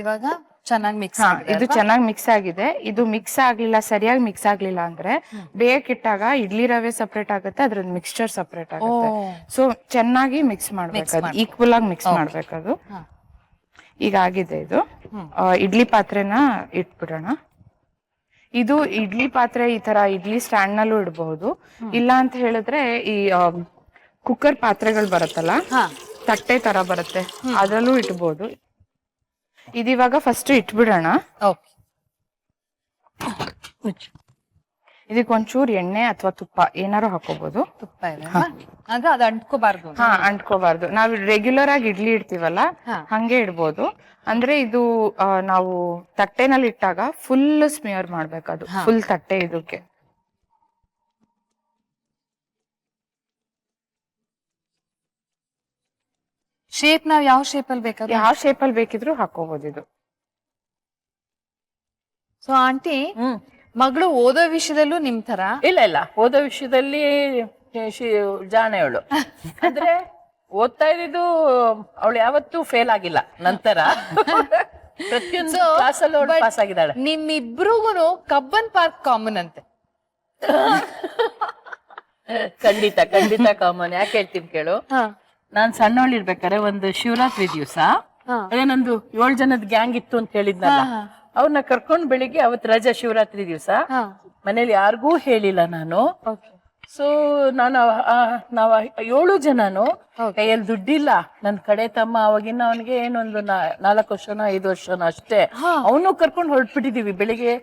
ಇವಾಗ ಚೆನ್ನಾಗಿ ಮಿಕ್ಸ್ ಇದು ಚೆನ್ನಾಗಿ ಮಿಕ್ಸ್ ಆಗಿದೆ. ಇದು ಮಿಕ್ಸ್ ಆಗ್ಲಿಲ್ಲ, ಸರಿಯಾಗಿ ಮಿಕ್ಸ್ ಆಗ್ಲಿಲ್ಲ ಅಂದ್ರೆ ಬೇಯಕ್ಕಿಟ್ಟಾಗ ಇಡ್ಲಿ ರವೆ ಸಪರೇಟ್ ಆಗುತ್ತೆ, ಅದ್ರದ್ದು ಮಿಕ್ಸ್ಚರ್ ಸಪರೇಟ್ ಆಗುತ್ತೆ. ಸೊ ಚೆನ್ನಾಗಿ ಮಿಕ್ಸ್ ಮಾಡ್ಬೇಕು, ಈಕ್ವಲ್ ಆಗಿ ಮಿಕ್ಸ್ ಮಾಡ್ಬೇಕದು. ಈಗ ಆಗಿದೆ ಇದು. ಇಡ್ಲಿ ಪಾತ್ರೆನ ಇಟ್ಬಿಡೋಣ. ಇದು ಇಡ್ಲಿ ಪಾತ್ರೆ ಈ ತರ ಇಡ್ಲಿ ಸ್ಟ್ಯಾಂಡ್ ನಲ್ಲೂ ಇಡಬಹುದು. ಇಲ್ಲ ಅಂತ ಹೇಳಿದ್ರೆ ಈ ಕುಕ್ಕರ್ ಪಾತ್ರೆಗಳು ಬರುತ್ತಲ್ಲ, ತಟ್ಟೆ ತರ ಬರುತ್ತೆ, ಅದ್ರಲ್ಲೂ ಇಟ್ಬೋದು. ಇದಿವಾಗ ಫಸ್ಟ್ ಇಟ್ಬಿಡೋಣ. ಇದಕ್ಕೆ ಒಂಚೂರು ಎಣ್ಣೆ ಅಥವಾ ತುಪ್ಪ ಏನಾರು ಹಾಕೋಬಹುದು. ತುಪ್ಪ ಇದೆ ಅಂದ್ರೆ ಅದು ಅಂಟ್ಕೋಬಾರ್ದು. ಅಂಟ್ಕೋಬಾರ್ದು. ನಾವು ರೆಗ್ಯುಲರ್ ಆಗಿ ಇಡ್ಲಿ ಇಡ್ತೀವಲ್ಲ ಹಂಗೆ ಇಡ್ಬೋದು. ಅಂದ್ರೆ ಇದು ನಾವು ತಟ್ಟೆನಲ್ಲಿ ಇಟ್ಟಾಗ ಫುಲ್ ಸ್ಮಿಯರ್ ಮಾಡ್ಬೇಕದು, ಫುಲ್ ತಟ್ಟೆ ಇದಕ್ಕೆ. ಶೇಪ್ ನಾವ್ ಯಾವ ಶೇಪ್ ಅಲ್ಲಿ ಬೇಕಾದ್ರೆ ಯಾವ ಶೇಪ್ ಅಲ್ಲಿ ಬೇಕಿದ್ರು ಹಾಕೋಬಹುದು ಇದು. ಸೊ ಆಂಟಿ, ಮಗಳು ಓದೋ ವಿಷಯದಲ್ಲೂ ನಿಮ್ ತರ? ಇಲ್ಲ, ಓದೋ ವಿಷಯದಲ್ಲಿ ಜಾಣೆಯವಳು. ಅಂದ್ರೆ ಓದ್ತಾ ಇದ್ದು ಅವಳು ಯಾವತ್ತೂ ಫೇಲ್ ಆಗಿಲ್ಲ. ನಂತರ ಪ್ರತಿಯೊಂದು ಕ್ಲಾಸಲ್ಲಿ ಅವಳು ಪಾಸ್ ಆಗಿದ್ದಾಳೆ. ನಿಮ್ಮಿಬ್ರಿಗೂ ಕಬ್ಬನ್ ಪಾರ್ಕ್ ಕಾಮನ್ ಅಂತೆ. ಖಂಡಿತ ಕಾಮನ್. ಯಾಕೆ ಹೇಳ್ತೀನಿ ಕೇಳು. ನಾನ್ ಸಣ್ಣವಳಿರ್ಬೇಕಾರೆ ಒಂದು ಶಿವರಾತ್ರಿ ದಿವಸ ಅದೇ ನಂದು 7 ಜನದ ಗ್ಯಾಂಗ್ ಇತ್ತು ಅಂತ ಹೇಳಿದ್ನಲ್ಲ, ಅವ್ರನ್ನ ಕರ್ಕೊಂಡ್ ಬೆಳಿಗ್ಗೆ ಅವತ್ ರಜಾ ಶಿವರಾತ್ರಿ ದಿವಸ ಮನೇಲಿ ಯಾರಿಗೂ ಹೇಳಿಲ್ಲ ನಾನು. ಸೊ ನಾನು ನಾವ್ 7 ಜನನು ಕೈಯಲ್ಲಿ ದುಡ್ಡಿಲ್ಲ. ನನ್ ಕಡೆ ತಮ್ಮ ಅವಾಗಿನ ಅವನಿಗೆ ಏನೊಂದು 4 ವರ್ಷನೋ 5 ವರ್ಷನೋ ಅಷ್ಟೇ. ಅವನು ಕರ್ಕೊಂಡು ಹೊರಟ್ಬಿಟ್ಟಿದೀವಿ. ಬೆಳಿಗ್ಗೆ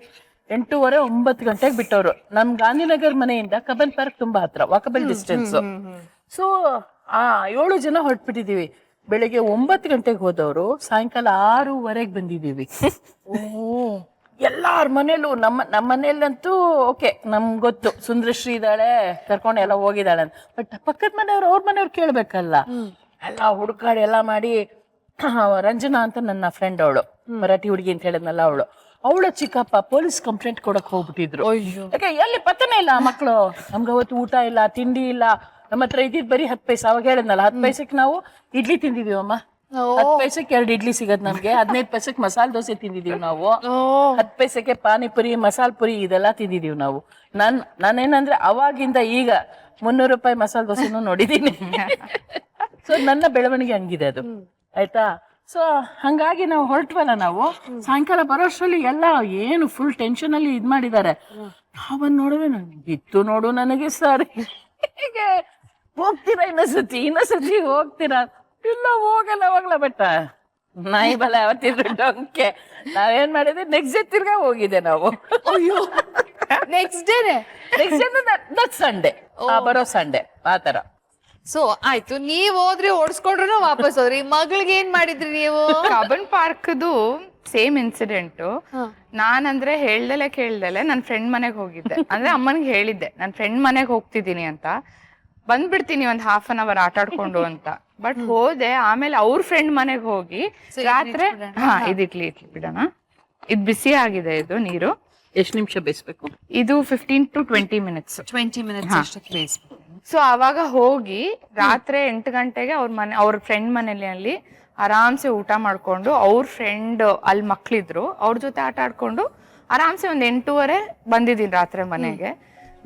8:30 9 ಗಂಟೆಗೆ ಬಿಟ್ಟವ್ರು. ನಮ್ ಗಾಂಧಿನಗರ್ ಮನೆಯಿಂದ ಕಬ್ಬನ್ ಪಾರ್ಕ್ ತುಂಬಾ ಹತ್ರ, ವಾಕಬಲ್ ಡಿಸ್ಟೆನ್ಸ್. ಸೊ 7 ಜನ ಹೊರಟ್ಬಿಟ್ಟಿದೀವಿ. ಬೆಳಿಗ್ಗೆ 9 ಗಂಟೆಗೆ ಹೋದವರು ಸಾಯಂಕಾಲ 6:15 ಬಂದಿದೀವಿ. ಎಲ್ಲಾರ ಮನೇಲೂ ನಮ್ಮ ಮನೇಲಂತೂ ಓಕೆ, ನಮ್ಗೆ ಗೊತ್ತು ಸುಂದರಶ್ರೀ ಇದ್ದಾಳೆ, ಕರ್ಕೊಂಡು ಎಲ್ಲ ಹೋಗಿದ್ದಾಳೆ ಅಂತ. ಬಟ್ ಪಕ್ಕದ ಮನೆಯವ್ರು, ಅವ್ರ ಮನೆಯವ್ರು ಕೇಳ್ಬೇಕಲ್ಲ. ಎಲ್ಲ ಹುಡುಕಾಡಿ ಎಲ್ಲ ಮಾಡಿ ರಂಜನಾ ಅಂತ ನನ್ನ ಫ್ರೆಂಡ್, ಅವಳು ಮರಾಠಿ ಹುಡುಗಿ ಅಂತ ಹೇಳಿದ್ನಲ್ಲ, ಅವಳ ಚಿಕ್ಕಪ್ಪ ಪೊಲೀಸ್ ಕಂಪ್ಲೇಂಟ್ ಕೊಡಕ್ ಹೋಗ್ಬಿಟ್ಟಿದ್ರು. ಯಾಕೆ ಎಲ್ಲಿ ಪತ್ತನೇ ಇಲ್ಲ ಮಕ್ಕಳು. ನಮ್ಗೆ ಅವತ್ತು ಊಟ ಇಲ್ಲ, ತಿಂಡಿ ಇಲ್ಲ. ನಮ್ಮ ಹತ್ರ ಇದ್ದಿದ್ ಬರೀ 10 ಪೈಸೆ. ಅವಾಗ ಹೇಳಿದ್ನಲ್ಲ, 10 ಪೈಸೆಗೆ ನಾವು ಇಡ್ಲಿ ತಿಂದಿದೀವಿ ಅಮ್ಮ. 10 ಪೈಸೆಗೆ 2 ಇಡ್ಲಿ ಸಿಗದ್ ನಮ್ಗೆ. 15 ಪೈಸೆಗೆ ಮಸಾಲೆ ದೋಸೆ ತಿಂದಿದೀವಿ ನಾವು. 10 ಪೈಸೆಗೆ ಪಾನಿಪುರಿ, ಮಸಾಲೆ ಪುರಿ ಇದೆಲ್ಲ ತಿಂದಿದೀವಿ ನಾವು. ನಾನೇನಂದ್ರೆ ಅವಾಗಿಂದ ಈಗ 300 ರೂಪಾಯಿ ಮಸಾಲೆ ದೋಸೆನೂ ನೋಡಿದೀನಿ. ಸೊ ನನ್ನ ಬೆಳವಣಿಗೆ ಹಂಗಿದೆ ಅದು, ಆಯ್ತಾ. ಸೊ ಹಂಗಾಗಿ ನಾವು ಹೊರಟ್ವಲ್ಲ, ನಾವು ಸಾಯಂಕಾಲ ಬರೋಷ್ಟ್ರಲ್ಲಿ ಎಲ್ಲ ಏನು ಫುಲ್ ಟೆನ್ಷನ್ ಅಲ್ಲಿ ಇದ್ ಮಾಡಿದ್ದಾರೆ. ನಾವನ್ ನೋಡುವೆ, ಇತ್ತು ನೋಡು ನನಗೆ ಸರ್, ಹೀಗೆ ಹೋಗ್ತೀರಾ ಇನ್ನೊಂದ್ಸತಿ ಹೋಗ್ತೀರಾ? ಇಲ್ಲ ಹೋಗಲ್ಲ ಬೆಟ್ಟ ನಾಯಿ ಬಲ ಯಾವತ್ತಿದ್ರು ಡೊಂಕೆ. ನಾವೇನ್ ಮಾಡಿದ್ವಿ, ನೆಕ್ಸ್ಟ್ ಡೇ ತಿರ್ಗಾ ಹೋಗಿದೆ ನಾವು. ಅಯ್ಯೋ, ನೆಕ್ಸ್ಟ್ ಡೇ ಸಂಡೇ, ಬರೋ ಸಂಡೇ ಆತರ. ಸೊ ಆಯ್ತು, ನೀವ್ ಹೋದ್ರಿ, ಓಡಿಸ್ಕೊಂಡ್ರು ವಾಪಸ್ ಹೋದ್ರಿ. ಮಗಳಿಗೆ ಏನ್ ಮಾಡಿದ್ರಿ ನೀವು? ಕಬ್ಬನ್ ಪಾರ್ಕ್ದು ಸೇಮ್ ಇನ್ಸಿಡೆಂಟ್. ನಾನಂದ್ರೆ ಹೇಳ್ದಲೆ ಕೇಳ್ದಲೆ ನನ್ನ ಫ್ರೆಂಡ್ ಮನೆಗೆ ಹೋಗಿದ್ದೆ. ಅಂದ್ರೆ ಅಮ್ಮನಿಗೆ ಹೇಳಿದ್ದೆ ನನ್ನ ಫ್ರೆಂಡ್ ಮನೆಗೆ ಹೋಗ್ತಿದ್ದೀನಿ ಅಂತ, ಬಂದ್ಬಿಡ್ತೀನಿ ಒಂದ್ ½ an hour ಆಟ ಆಡ್ಕೊಂಡು ಅಂತ. ಬಟ್ ಹೋದೆ. ಆಮೇಲೆ ಅವ್ರ ಫ್ರೆಂಡ್ ಮನೆಗೆ ಹೋಗಿ ರಾತ್ರಿ ಇದಿಟ್ಲಿ ಬಿಡೋಣ. ಇದು ಬಿಸಿ ಆಗಿದೆ ಇದು ನೀರು. ಎಷ್ಟು ನಿಮಿಷ ಬೇಯಿಸ್ಬೇಕು? ಇದು 15 to 20 minutes. 20 minutes ಅಷ್ಟಕ್ಕೆ ಬೇಯಿಸ್ಬೇಕು. ಸೊ ಅವಾಗ ಹೋಗಿ ರಾತ್ರಿ 8 ಗಂಟೆಗೆ ಅವ್ರ ಫ್ರೆಂಡ್ ಮನೆಯಲ್ಲಿ ಆರಾಮ್ಸೆ ಊಟ ಮಾಡ್ಕೊಂಡು, ಅವ್ರ ಫ್ರೆಂಡ್ ಅಲ್ಲಿ ಮಕ್ಳಿದ್ರು, ಅವ್ರ ಜೊತೆ ಆಟ ಆಡ್ಕೊಂಡು ಆರಾಮ್ಸೆ ಒಂದ್ 8:30 ಬಂದಿದ್ದೀನಿ ರಾತ್ರಿ ಮನೆಗೆ.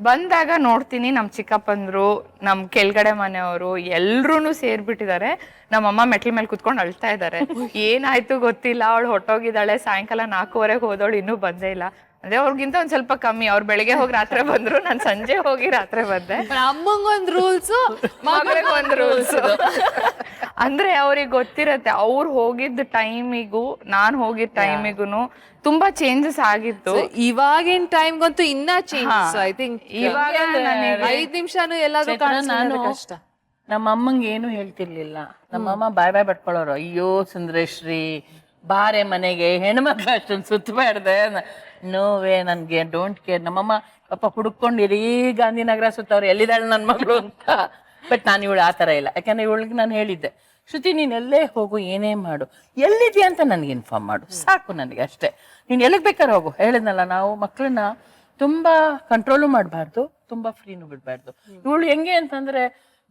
ಬಂದಾಗ ನೋಡ್ತೀನಿ ನಮ್ ಚಿಕ್ಕಪ್ಪಂದ್ರು, ನಮ್ ಕೆಳಗಡೆ ಮನೆಯವರು ಎಲ್ರೂನು ಸೇರ್ಬಿಟ್ಟಿದ್ದಾರೆ. ನಮ್ಮಮ್ಮ ಮೆಟ್ಲ ಮೇಲೆ ಕುತ್ಕೊಂಡು ಅಳ್ತಾ ಇದ್ದಾರೆ. ಏನಾಯ್ತು ಗೊತ್ತಿಲ್ಲ, ಅವಳು ಹೊಟ್ಟೋಗಿದ್ದಾಳೆ, ಸಾಯಂಕಾಲ 4:15 ಹೋದವಳು ಇನ್ನೂ ಬಂದೇ ಇಲ್ಲ. ಅಂದ್ರೆ ಅವ್ರಿಗಿಂತ ಒಂದ್ ಸ್ವಲ್ಪ ಕಮ್ಮಿ. ಅವ್ರು ಬೆಳಿಗ್ಗೆ ಹೋಗಿ ರಾತ್ರಿ ಬಂದ್ರು, ನಾನ್ ಸಂಜೆ ಹೋಗಿ ರಾತ್ರಿ ಬಂದೆ. ಅಮ್ಮಂಗೊಂದ್ ರೂಲ್ಸ್, ಮಗಳಿಗೊಂದ್ ರೂಲ್ಸ್. ಅಂದ್ರೆ ಅವ್ರಿಗೆ ಗೊತ್ತಿರತ್ತೆ, ಅವ್ರು ಹೋಗಿದ್ದ ಟೈಮಿಗೂ ನಾನ್ ಹೋಗಿದ್ದ ಟೈಮಿಗೂ ತುಂಬಾ ಚೇಂಜಸ್ ಆಗಿತ್ತು. ಇವಾಗಿನ ಟೈಮ್ಗಂತೂ ಇನ್ನ ಚೇಂಜಸ್. ಐ ಥಿಂಕ್ ಇವಾಗ 5 ನಿಮಿಷನೂ ಎಲ್ಲಾದ್ರೂ ಕಷ್ಟ. ನಮ್ಮ ಅಮ್ಮಂಗೆ ಏನು ಹೇಳ್ತಿರ್ಲಿಲ್ಲ. ನಮ್ಮಮ್ಮ ಬಾಯ್ ಬಟ್ಕೊಳ್ಳೋರು. ಅಯ್ಯೋ ಸುಂದರೇಶ್ರೀ ಬಾರೆ ಮನೆಗೆ, ಹೆಣ್ಮಕ್ಳು ಅಷ್ಟೊಂದು ಸುತ್ತಬಾರ್ದೆ. ನೋವೇ, ನನ್ಗೆ ಡೋಂಟ್ ಕೇರ್. ನಮ್ಮಮ್ಮ ಪಾಪ ಹುಡುಕೊಂಡು ಇಡೀ ಗಾಂಧಿನಗರ ಸುತ್ತವ್ರು, ಎಲ್ಲಿದ್ದಾಳೆ ನನ್ನ ಮಗಳು ಅಂತ. ಬಟ್ ನಾನು ಇವಳು ಆ ಥರ ಇಲ್ಲ. ಯಾಕಂದ್ರೆ ಇವಳಿಗೆ ನಾನು ಹೇಳಿದ್ದೆ, ಶ್ರುತಿ ನೀನ್ ಎಲ್ಲೇ ಹೋಗು, ಏನೇ ಮಾಡು, ಎಲ್ಲಿದ್ಯಾ ಅಂತ ನನ್ಗೆ ಇನ್ಫಾರ್ಮ್ ಮಾಡು, ಸಾಕು ನನಗೆ ಅಷ್ಟೇ. ನೀನ್ ಎಲ್ಲಿಗೆ ಬೇಕಾದ್ರೆ ಹೋಗು. ಹೇಳಿದ್ನಲ್ಲ, ನಾವು ಮಕ್ಕಳನ್ನ ತುಂಬಾ ಕಂಟ್ರೋಲು ಮಾಡಬಾರ್ದು, ತುಂಬಾ ಫ್ರೀನು ಬಿಡಬಾರ್ದು. ಇವಳು ಹೆಂಗೆ ಅಂತಂದ್ರೆ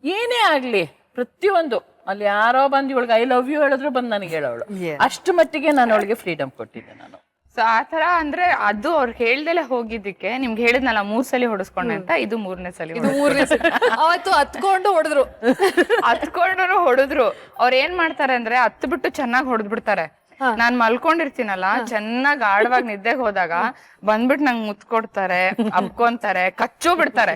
ಏನೇ ಆಗ್ಲಿ ಪ್ರತಿಯೊಂದು ಅಲ್ಲಿ ಯಾರೋ ಬಂದು ಇವಳಿಗೆ ಐ ಲವ್ ಯು ಹೇಳಿದ್ರು ಬಂದು ನನಗೆ ಹೇಳೋಳು. ಅಷ್ಟು ಮಟ್ಟಿಗೆ ನಾನು ಅವಳಿಗೆ ಫ್ರೀಡಮ್ ಕೊಟ್ಟಿದ್ದೆ ನಾನು. ಸೊ ಆತರ ಅಂದ್ರೆ ಅದು ಅವ್ರು ಹೇಳ್ದಲೆ ಹೋಗಿದ್ದಕ್ಕೆ ನಿಮ್ಗೆ ಹೇಳಿದ್ನಲ್ಲ 3 ಸಲ ಹೊಡೆಸ್ಕೊಂಡೆ ಅಂತ, ಇದು 3ನೇ ಸಲ. ಅವತ್ತು ಹತ್ಕೊಂಡು ಹೊಡೆದ್ರು. ಹತ್ಕೊಂಡು ಹೊಡೆದ್ರು. ಅವ್ರ ಏನ್ ಮಾಡ್ತಾರೆ ಅಂದ್ರೆ ಹತ್ತು ಬಿಟ್ಟು ಚೆನ್ನಾಗಿ ಹೊಡೆದ್ಬಿಡ್ತಾರೆ. ನಾನ್ ಮಲ್ಕೊಂಡಿರ್ತೀನಲ್ಲ, ಚೆನ್ನಾಗ್ ಆಳವಾಗಿ ನಿದ್ದೆಗೆ ಹೋದಾಗ ಬಂದ್ಬಿಟ್ಟು ನಂಗೆ ಮುತ್ ಕೊಡ್ತಾರೆ, ಅಪ್ಕೊಂತಾರೆ, ಕಚ್ಚೋ ಬಿಡ್ತಾರೆ.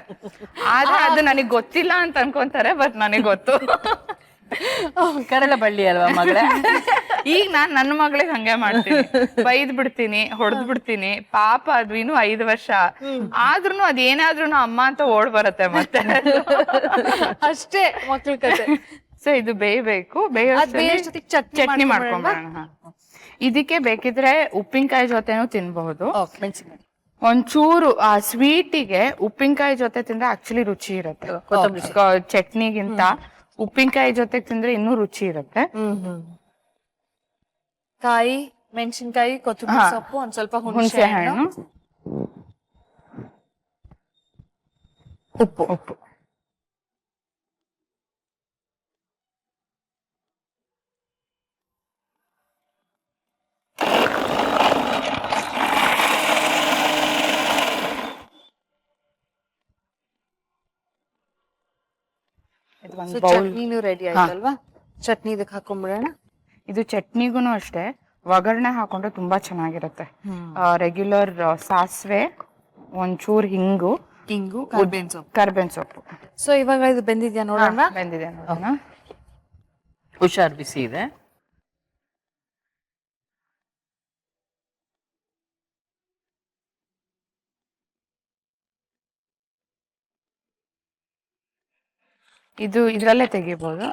ಆದ್ರೆ ಅದು ನನಗ್ ಗೊತ್ತಿಲ್ಲ ಅಂತ ಅನ್ಕೊಂತಾರೆ, ಬಟ್ ನನಗ್ ಗೊತ್ತು. ಕರಳ ಬಳ್ಳಿ ಅಲ್ವಾ ಮಗಳೇ. ಈಗ ನಾನ್ ನನ್ನ ಮಗಳಿಗೆ ಹಂಗೆ ಮಾಡ್ತೀನಿ, ಬೈದ್ ಬಿಡ್ತೀನಿ, ಹೊಡೆದ್ ಬಿಡ್ತೀನಿ. ಪಾಪ ಅದು ಇನ್ನು 5 ವರ್ಷ ಆದ್ರೂನು ಅದೇನಾದ್ರೂ ಅಮ್ಮ ಅಂತ ಓಡ್ ಬರತ್ತೆ ಮತ್ತೆ. ಅಷ್ಟೇ ಮಕ್ಳ ಕತೆ. ಸೊ ಇದು ಬೇಯಬೇಕು. ಚಟ್ನಿ ಮಾಡ್ಕೊಂಡ್ಬರೋಣ. ಇದಕ್ಕೆ ಬೇಕಿದ್ರೆ ಉಪ್ಪಿನಕಾಯಿ ಜೊತೆನೂ ತಿನ್ಬಹುದು. ಒಂಚೂರು ಆ ಸ್ವೀಟಿಗೆ ಉಪ್ಪಿನಕಾಯಿ ಜೊತೆ ತಿಂದ್ರೆ ಆಕ್ಚುಲಿ ರುಚಿ ಇರುತ್ತೆ. ಚಟ್ನಿಗಿಂತ ಉಪ್ಪಿನಕಾಯಿ ಜೊತೆ ತಿಂದ್ರೆ ಇನ್ನೂ ರುಚಿ ಇರುತ್ತೆ. ಕಾಯಿ, ಮೆಣಸಿನ್ಕಾಯಿ, ಕೊತ್ತಂಬರಿ ಸೊಪ್ಪು, ಒಂದ್ ಸ್ವಲ್ಪ ಹುಣಸೆ ಹಣ್ಣು, ಉಪ್ಪು. ಚಟ್ನಿನೂ ರೆಡಿ ಆಯ್ತಲ್ವಾ? ಚಟ್ನಿ ಇದಕ್ಕೆ ಹಾಕೊಂಡ್ಬಿಡೋಣ. ಇದು ಚಟ್ನಿಗೂ ಅಷ್ಟೇ ಒಗ್ಗರಣೆ ಹಾಕೊಂಡ್ರೆ ತುಂಬಾ ಚೆನ್ನಾಗಿರುತ್ತೆ. ರೆಗ್ಯುಲರ್ ಸಾಸಿವೆ, ಒಂಚೂರು ಹಿಂಗು, ಕರ್ಬೇವಿನ ಸೊಪ್ಪು. ಸೊ ಇವಾಗ ಇದು ಬೆಂದಿದ್ಯಾ ನೋಡೋಣ. ಬೆಂದಿದೆ ನೋಡೋಣ. ಹುಷಾರ್, ಬಿಸಿ ಇದೆ. ಇದು ಇದ್ರಲ್ಲೇ ತೆಗಿಬಹುದು.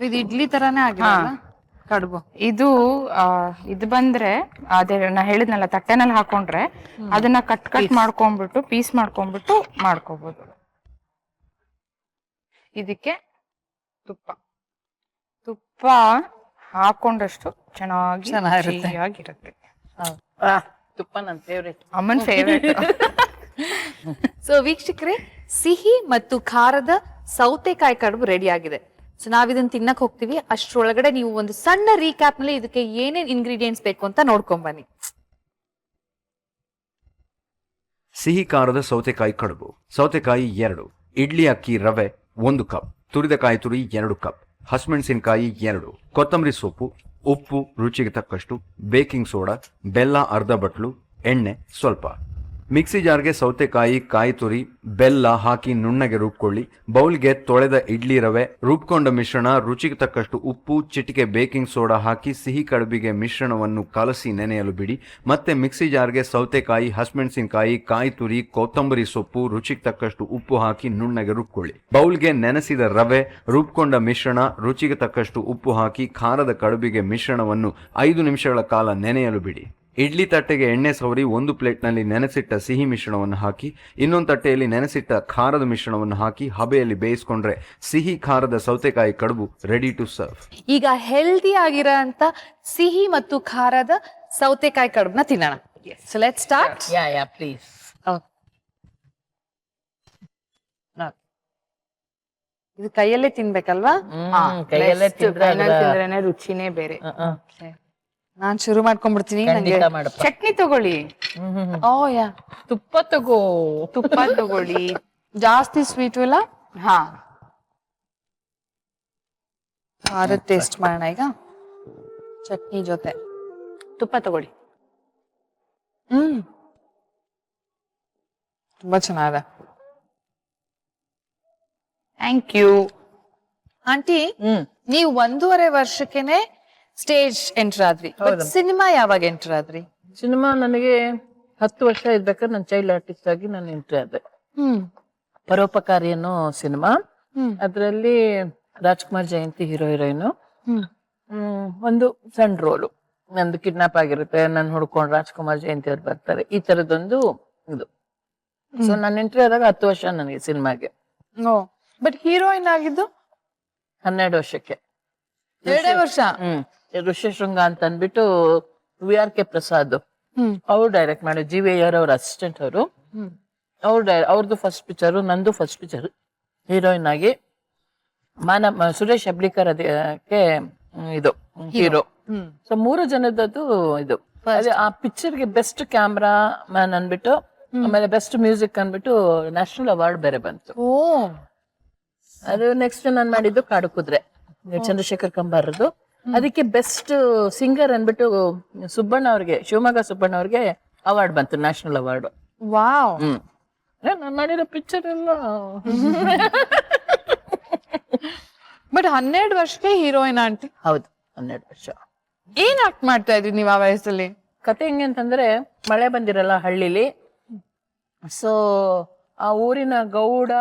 ಇದು ಇಡ್ಲಿ ತರಾನೇ ಆಗಿಲ್ಲ ಕಡುಬು. ಇದು ಬಂದ್ರೆ ಅದೇ ನಾ ಹೇಳಿದ್ನಲ್ಲ, ತಟ್ಟೆನಲ್ಲಿ ಹಾಕೊಂಡ್ರೆ ಅದನ್ನ ಕಟ್ ಮಾಡ್ಕೊಂಡ್ಬಿಟ್ಟು ಪೀಸ್ ಮಾಡ್ಕೊಂಡ್ಬಿಟ್ಟು ಮಾಡ್ಕೋಬಹುದು. ಇದಕ್ಕೆ ತುಪ್ಪ ಹಾಕೊಂಡಷ್ಟು ಚೆನ್ನಾಗಿರುತ್ತೆ. ತುಪ್ಪ ನನ್ನ ಫೇವ್ರೇಟ್, ಅಮ್ಮನ್ ಫೇವ್ರೇಟ್. ಸೊ ವೀಕ್ಷಕರೇ, ಸಿಹಿ ಮತ್ತು ಖಾರದ ಸೌತೆಕಾಯಿ ಕಡುಬು ರೆಡಿ ಆಗಿದೆ. ಸೊ ನಾವಿದನ್ನ ತಿನ್ನಕ್ ಹೋಗ್ತೀವಿ. ಅಷ್ಟ್ರೊಳಗಡೆ ನೀವು ಒಂದು ಸಣ್ಣ ರೀಕ್ಯಾಪ್ ನಲ್ಲಿ ಇದಕ್ಕೆ ಏನೇನ್ ಇಂಗ್ರೀಡಿಯೆಂಟ್ಸ್ ಬೇಕು ಅಂತ ನೋಡ್ಕೊಂಡ್ ಬನ್ನಿ. ಸಿಹಿ ಖಾರದ ಸೌತೆಕಾಯಿ ಕಡುಬು. ಸೌತೆಕಾಯಿ 2, ಇಡ್ಲಿ ಅಕ್ಕಿ ರವೆ 1 ಕಪ್, ತುರಿದ ಕಾಯಿ ತುರಿ 2 ಕಪ್, ಹಸಿಮೆಣಸಿನಕಾಯಿ 2, ಕೊತ್ತಂಬರಿ ಸೊಪ್ಪು, ಉಪ್ಪು ರುಚಿಗೆ ತಕ್ಕಷ್ಟು, ಬೇಕಿಂಗ್ ಸೋಡಾ, ಬೆಲ್ಲ ಅರ್ಧ ಬಟ್ಲು, ಎಣ್ಣೆ ಸ್ವಲ್ಪ. ಮಿಕ್ಸಿ ಜಾರ್ಗೆ ಸೌತೆಕಾಯಿ, ಕಾಯಿ ತುರಿ, ಬೆಲ್ಲ ಹಾಕಿ ನುಣ್ಣಗೆ ರುಬ್ಕೊಳ್ಳಿ. ಬೌಲ್ಗೆ ತೊಳೆದ ಇಡ್ಲಿ ರವೆ, ರುಬ್ಕೊಂಡ ಮಿಶ್ರಣ, ರುಚಿಗೆ ತಕ್ಕಷ್ಟು ಉಪ್ಪು, ಚಿಟಿಕೆ ಬೇಕಿಂಗ್ ಸೋಡಾ ಹಾಕಿ ಸಿಹಿ ಕಡುಬಿಗೆ ಮಿಶ್ರಣವನ್ನು ಕಲಸಿ ನೆನೆಯಲು ಬಿಡಿ. ಮತ್ತೆ ಮಿಕ್ಸಿ ಜಾರ್ಗೆ ಸೌತೆಕಾಯಿ, ಹಸಿಮೆಣಸಿನಕಾಯಿ, ಕಾಯಿ ತುರಿ, ಕೊತ್ತಂಬರಿ ಸೊಪ್ಪು, ರುಚಿಗೆ ತಕ್ಕಷ್ಟು ಉಪ್ಪು ಹಾಕಿ ನುಣ್ಣಗೆ ರುಬ್ಕೊಳ್ಳಿ. ಬೌಲ್ಗೆ ನೆನೆಸಿದ ರವೆ, ರುಬ್ಕೊಂಡ ಮಿಶ್ರಣ, ರುಚಿಗೆ ತಕ್ಕಷ್ಟು ಉಪ್ಪು ಹಾಕಿ ಖಾರದ ಕಡುಬಿಗೆ ಮಿಶ್ರಣವನ್ನು 5 ನಿಮಿಷಗಳ ಕಾಲ ನೆನೆಯಲು ಬಿಡಿ. ಇಡ್ಲಿ ತಟ್ಟೆಗೆ ಎಣ್ಣೆ ಸವರಿ 1 ಪ್ಲೇಟ್ನಲ್ಲಿ ನೆನೆಸಿಟ್ಟ ಸಿಹಿ ಮಿಶ್ರಣವನ್ನು ಹಾಕಿ, ಇನ್ನೊಂದು ತಟ್ಟೆಯಲ್ಲಿ ನೆನೆಸಿಟ್ಟ ಖಾರದ ಮಿಶ್ರಣವನ್ನು ಹಾಕಿ ಹಬೆಯಲ್ಲಿ ಬೇಯಿಸಿಕೊಂಡ್ರೆ ಸಿಹಿ ಖಾರದ ಸೌತೆಕಾಯಿ ಕಡುಬು ರೆಡಿ ಟು ಸರ್ವ್. ಈಗ ಹೆಲ್ದಿ ಆಗಿರೋಂತ ಸಿಹಿ ಮತ್ತು ಖಾರದ ಸೌತೆಕಾಯಿ ಕಡುಬನ್ನ ತಿನ್ನೋಣ. So let's start. Yeah please. ಇದು ಕೈಯಲ್ಲೇ ತಿನ್ಬೇಕಲ್ವಾ? ಕೈಯಲ್ಲೇ ತಿಂದ್ರೇನೆ ರುಚಿನೇ ಬೇರೆ. ನಾನ್ ಶುರು ಮಾಡ್ಕೊಂಡ್ಬಿಡ್ತೀನಿ. ಚಟ್ನಿ ತಗೊಳ್ಳಿ. ಓ ಯಾ, ತುಪ್ಪ ತಗೊಳ್ಳಿ. ಜಾಸ್ತಿ ಸ್ವೀಟು ಇಲ್ಲ. ಖಾರದ ಟೇಸ್ಟ್ ಮಾಡೋಣ ಈಗ ಚಟ್ನಿ ಜೊತೆ. ತುಪ್ಪ ತಗೊಳ್ಳಿ. ತುಂಬಾ ಚೆನ್ನಾಗಿದೆ. Thank you aunty. ನೀವು 1.5 ವರ್ಷಕ್ಕೆನೆ ಸ್ಟೇಜ್ ಎಂಟರ್ ಆದ್ರಿ. ಸಿನಿಮಾ ಯಾವಾಗ ಎಂಟರ್ ಆದ್ರಿ? ಸಿನಿಮಾ ನನಗೆ 10 ವರ್ಷ ಇರ್ಬೇಕಾದ್ರೆ ನಾನು ಚೈಲ್ಡ್ ಆರ್ಟಿಸ್ಟ್ ಆಗಿ ನಾನು ಎಂಟ್ರಿ ಆದೆ. ಪರೋಪಕಾರಿ ಅನ್ನೋ ಸಿನಿಮಾ, ಅದ್ರಲ್ಲಿ ರಾಜ್ಕುಮಾರ್ ಜಯಂತಿ ಹೀರೋಯಿನ್. ಒಂದು ಸಣ್ಣ ರೋಲು, ನಂದು ಕಿಡ್ನಾಪ್ ಆಗಿರುತ್ತೆ, ನಾನು ಹುಡ್ಕೊಂಡು ರಾಜ್ಕುಮಾರ್ ಜಯಂತಿ ಅವ್ರು ಬರ್ತಾರೆ, ಈ ತರದೊಂದು ಇದು. ಸೊ ನಾನು ಎಂಟ್ರಿ ಆದಾಗ 10 ವರ್ಷ ನನಗೆ ಸಿನಿಮಾಗೆ. ಬಟ್ ಹೀರೋಯಿನ್ ಆಗಿದ್ದು 12 ವರ್ಷಕ್ಕೆ. 2 ವರ್ಷ. ಋಷ್ಯಶೃಂಗ ಅಂತ ಅಂದ್ಬಿಟ್ಟು VRK ಪ್ರಸಾದ್ ಅವ್ರು ಡೈರೆಕ್ಟ್ ಮಾಡಿ, GVR ಅವ್ರ ಅಸಿಸ್ಟೆಂಟ್ ಅವರು. ಅವ್ರದ್ದು ಫಸ್ಟ್ ಪಿಕ್ಚರು, ನಂದು ಫಸ್ಟ್ ಪಿಕ್ಚರ್ ಹೀರೋಯಿನ್ ಆಗಿ. ಸುರೇಶ್ ಹೆಬ್ಳಿಕರ್ ಅದಕ್ಕೆ ಇದು ಹೀರೋ. ಸೊ 3 ಜನದದ್ದು ಇದು. ಅದೇ ಆ ಪಿಕ್ಚರ್ಗೆ ಬೆಸ್ಟ್ ಕ್ಯಾಮ್ರಾ ಮ್ಯಾನ್ ಅನ್ಬಿಟ್ಟು, ಆಮೇಲೆ ಬೆಸ್ಟ್ ಮ್ಯೂಸಿಕ್ ಅನ್ಬಿಟ್ಟು ನ್ಯಾಷನಲ್ ಅವಾರ್ಡ್ ಬೇರೆ ಬಂತು. ಓ ಅದು ನೆಕ್ಸ್ಟ್ ನಾನು ಮಾಡಿದ್ದು ಕಾಡು ಕುದ್ರೆ, ಚಂದ್ರಶೇಖರ್ ಕಂಬಾರದು. ಅದಕ್ಕೆ ಬೆಸ್ಟ್ ಸಿಂಗರ್ ಅನ್ಬಿಟ್ಟು ಸುಬ್ಬಣ್ಣ ಅವ್ರಿಗೆ, ಶಿವಮೊಗ್ಗ ಸುಬ್ಬಣ್ಣ ಅವ್ರಿಗೆ ಅವಾರ್ಡ್ ಬಂತು, ನ್ಯಾಷನಲ್ ಅವಾರ್ಡ್. ವಾವ್. ನಾನು ಮಾಡಿರೋ ಪಿಕ್ಚರ್ ಎಲ್ಲ ಬಟ್ 12 ವರ್ಷಕ್ಕೆ ಹೀರೋಯಿನ್ ಆಂಟಿ. ಹೌದು, 12 ವರ್ಷ. ಏನ್ ಆಕ್ಟ್ ಮಾಡ್ತಾ ಇದ್ರಿ ನೀವ್ ಆ ವಯಸ್ಸಲ್ಲಿ? ಕತೆ ಹೆಂಗೆ ಅಂತಂದ್ರೆ, ಮಳೆ ಬಂದಿರಲ್ಲ ಹಳ್ಳಿಲಿ. ಸೊ ಆ ಊರಿನ ಗೌಡ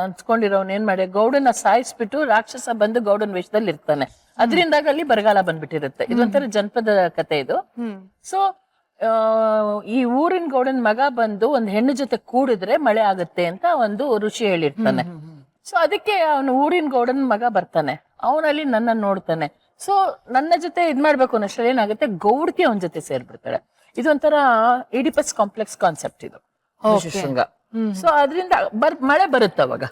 ಅನ್ಸ್ಕೊಂಡಿರೋನ್ ಏನ್ ಮಾಡಿ, ಗೌಡನ ಸಾಯಿಸ್ಬಿಟ್ಟು ರಾಕ್ಷಸ ಬಂದು ಗೌಡನ ವೇಷದಲ್ಲಿ ಇರ್ತಾನೆ. ಅದರಿಂದಾಗ ಅಲ್ಲಿ ಬರಗಾಲ ಬಂದ್ಬಿಟ್ಟಿರುತ್ತೆ. ಇದೊಂಥರ ಜನಪದ ಕತೆ ಇದು. ಸೊ ಈ ಊರಿನ ಗೌಡನ ಮಗ ಬಂದು ಒಂದ್ ಹೆಣ್ಣು ಜೊತೆ ಕೂಡಿದ್ರೆ ಮಳೆ ಆಗುತ್ತೆ ಅಂತ ಒಂದು ಋಷಿ ಹೇಳಿರ್ತಾನೆ. ಸೊ ಅದಕ್ಕೆ ಅವನು ಊರಿನ ಗೌಡನ ಮಗ ಬರ್ತಾನೆ, ಅವನಲ್ಲಿ ನನ್ನ ನೋಡ್ತಾನೆ. ಸೊ ನನ್ನ ಜೊತೆ ಇದ್ ಮಾಡ್ಬೇಕು ಅನ್ನೋಷ್ಟ್ರಲ್ಲಿ ಏನಾಗುತ್ತೆ, ಗೌಡ್ಗೆ ಅವನ ಜೊತೆ ಸೇರ್ಬಿಡ್ತಾಳೆ. ಇದೊಂಥರ ಇಡಿಪಸ್ ಕಾಂಪ್ಲೆಕ್ಸ್ ಕಾನ್ಸೆಪ್ಟ್ ಇದು, ಶೃಂಗ. ಸೊ ಅದರಿಂದ ಮಳೆ ಬರುತ್ತೆ ಅವಾಗ.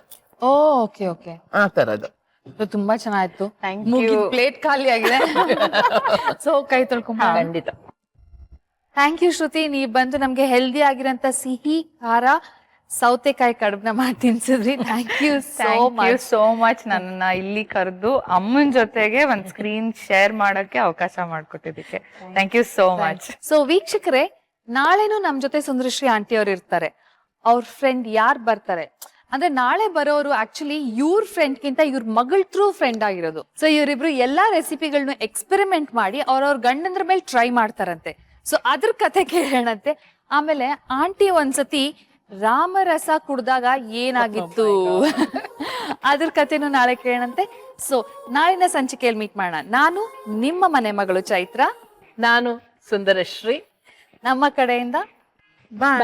ಓಕೆ ಓಕೆ, ಆ ತರದ್ದು. ತುಂಬಾ ಚೆನ್ನಾಯ್ತು. ಪ್ಲೇಟ್ ಖಾಲಿ ಆಗಿದೆ. ಸೊ ಕೈ ತೊಳ್ಕೊಂಬ. ಖಂಡಿತ. ಥ್ಯಾಂಕ್ ಯು ಶ್ರುತಿ, ನೀವ್ ಬಂದು ನಮ್ಗೆ ಹೆಲ್ದಿ ಆಗಿರೋಂತ ಸಿಹಿ ಖಾರ ಸೌತೆಕಾಯಿ ಕಡುಬನ್ನ ಮಾಡಿ ತಿನ್ಸಿದ್ರಿ. Thank you so much. ನನ್ನನ್ನ ಇಲ್ಲಿ ಕರೆದು ಅಮ್ಮನ ಜೊತೆಗೆ ಒಂದ್ ಸ್ಕ್ರೀನ್ ಶೇರ್ ಮಾಡಕ್ಕೆ ಅವಕಾಶ ಮಾಡ್ಕೊಟ್ಟಿದ್ದಕ್ಕೆ thank you so much. So ವೀಕ್ಷಕರೇ, ನಾಳೆನೂ ನಮ್ ಜೊತೆ ಸುಂದರಶ್ರೀ ಆಂಟಿ ಅವ್ರು ಇರ್ತಾರೆ. ಅವ್ರ ಫ್ರೆಂಡ್ ಯಾರು ಬರ್ತಾರೆ ಅಂದ್ರೆ, ನಾಳೆ ಬರೋರು ಆಕ್ಚುಲಿ ಇವ್ರ ಫ್ರೆಂಡ್ ಗಿಂತ ಇವ್ರ ಮಗಳ ಥ್ರೂ ಫ್ರೆಂಡ್ ಆಗಿರೋದು. ಸೊ ಇವರಿಬ್ರು ಎಲ್ಲಾ ರೆಸಿಪಿಗಳನ್ನ ಎಕ್ಸ್ಪೆರಿಮೆಂಟ್ ಮಾಡಿ ಅವ್ರವ್ರ ಗಂಡಂದ್ರ ಮೇಲೆ ಟ್ರೈ ಮಾಡ್ತಾರಂತೆ. ಸೊ ಅದ್ರ ಕತೆ ಕೇಳೋಣಂತೆ. ಆಮೇಲೆ ಆಂಟಿ ಒಂದ್ಸತಿ ರಾಮರಸ ಕುಡ್ದಾಗ ಏನಾಗಿತ್ತು ಅದ್ರ ಕತೆನೂ ನಾಳೆ ಕೇಳೋಣಂತೆ. ಸೊ ನಾಳಿನ ಸಂಚಿಕೆಯಲ್ಲಿ ಮೀಟ್ ಮಾಡೋಣ. ನಾನು ನಿಮ್ಮ ಮನೆ ಮಗಳು ಚೈತ್ರ, ನಾನು ಸುಂದರಶ್ರೀ. ನಮ್ಮ ಕಡೆಯಿಂದ ಬಾಯ್.